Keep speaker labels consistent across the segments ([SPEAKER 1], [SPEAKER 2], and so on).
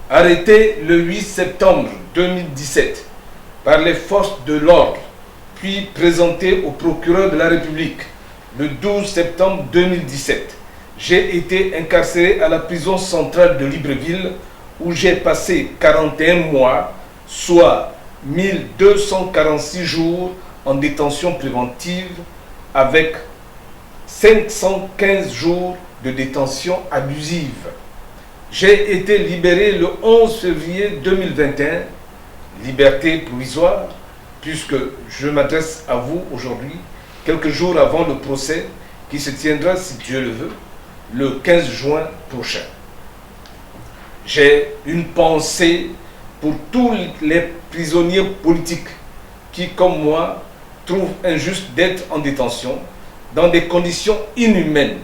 [SPEAKER 1] arrêté le 8 septembre 2017 par les forces de l'ordre, puis présenté au procureur de la République le 12 septembre 2017. J'ai été incarcéré à la prison centrale de Libreville où j'ai passé 41 mois, soit 1246 jours en détention préventive avec 515 jours de détention abusive. J'ai été libéré le 11 février 2021, liberté provisoire, puisque je m'adresse à vous aujourd'hui, quelques jours avant le procès qui se tiendra, si Dieu le veut, le 15 juin prochain. J'ai une pensée pour tous les prisonniers politiques qui, comme moi, trouvent injuste d'être en détention dans des conditions inhumaines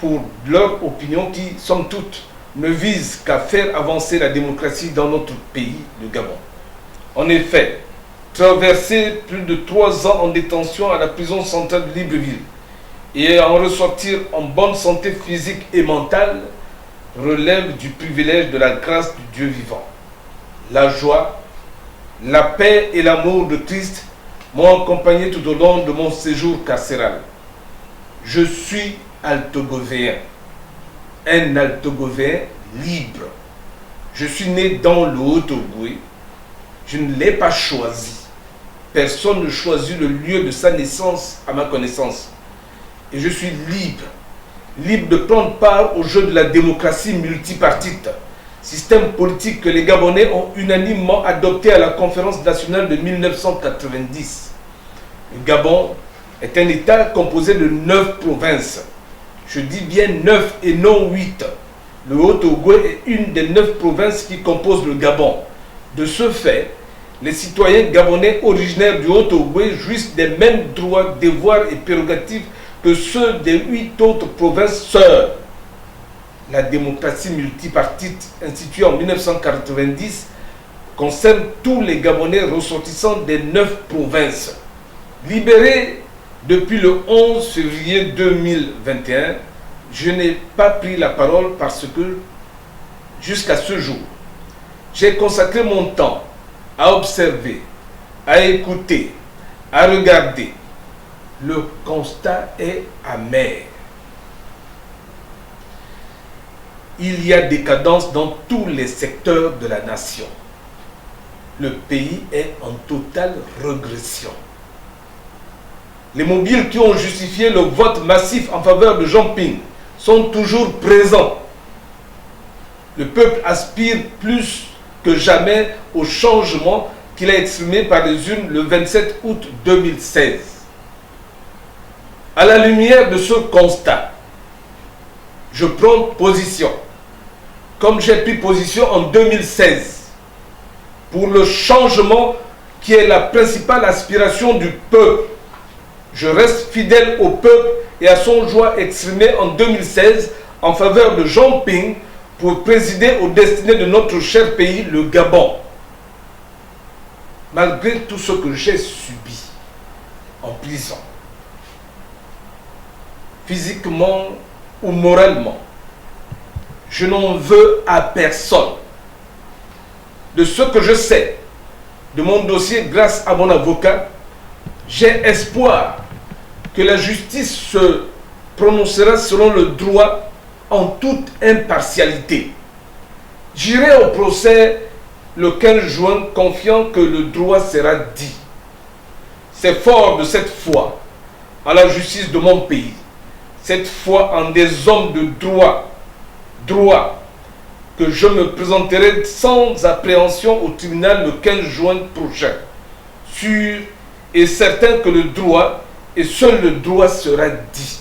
[SPEAKER 1] pour leur opinion qui, somme toute, ne vise qu'à faire avancer la démocratie dans notre pays, le Gabon. En effet, traverser plus de 3 ans en détention à la prison centrale de Libreville et en ressortir en bonne santé physique et mentale relève du privilège de la grâce du Dieu vivant. La joie, la paix et l'amour de Christ m'ont accompagné tout au long de mon séjour carcéral. Je suis altogovéen, un altogovéen libre. Je suis né dans le Haut-Ogooué. Je ne l'ai pas choisi. Personne ne choisit le lieu de sa naissance à ma connaissance. Et je suis libre. Libre de prendre part au jeu de la démocratie multipartite, système politique que les Gabonais ont unanimement adopté à la conférence nationale de 1990. Le Gabon est un État composé de 9 provinces. Je dis bien 9 et non 8. Le Haut-Ogooué est une des 9 provinces qui composent le Gabon. De ce fait, les citoyens gabonais originaires du Haut-Ogooué jouissent des mêmes droits, devoirs et prérogatives que ceux des 8 autres provinces sœurs. La démocratie multipartite instituée en 1990 concerne tous les Gabonais ressortissants des 9 provinces. Libéré depuis le 11 février 2021, je n'ai pas pris la parole parce que, jusqu'à ce jour, j'ai consacré mon temps à observer, à écouter, à regarder. Le constat est amer. Il y a décadence dans tous les secteurs de la nation. Le pays est en totale régression. Les mobiles qui ont justifié le vote massif en faveur de Jean Ping sont toujours présents. Le peuple aspire plus que jamais au changement qu'il a exprimé par les urnes le 27 août 2016. À la lumière de ce constat, je prends position, comme j'ai pris position en 2016, pour le changement qui est la principale aspiration du peuple. Je reste fidèle au peuple et à son choix exprimé en 2016 en faveur de Jean Ping pour présider aux destinées de notre cher pays, le Gabon. Malgré tout ce que j'ai subi en prison, physiquement ou moralement, je n'en veux à personne. De ce que je sais de mon dossier grâce à mon avocat, j'ai espoir que la justice se prononcera selon le droit en toute impartialité. J'irai au procès le 15 juin confiant que le droit sera dit. C'est fort de cette foi en la justice de mon pays, cette foi en des hommes de droit, que je me présenterai sans appréhension au tribunal le 15 juin prochain, sûr et certain que le droit, et seul le droit sera dit.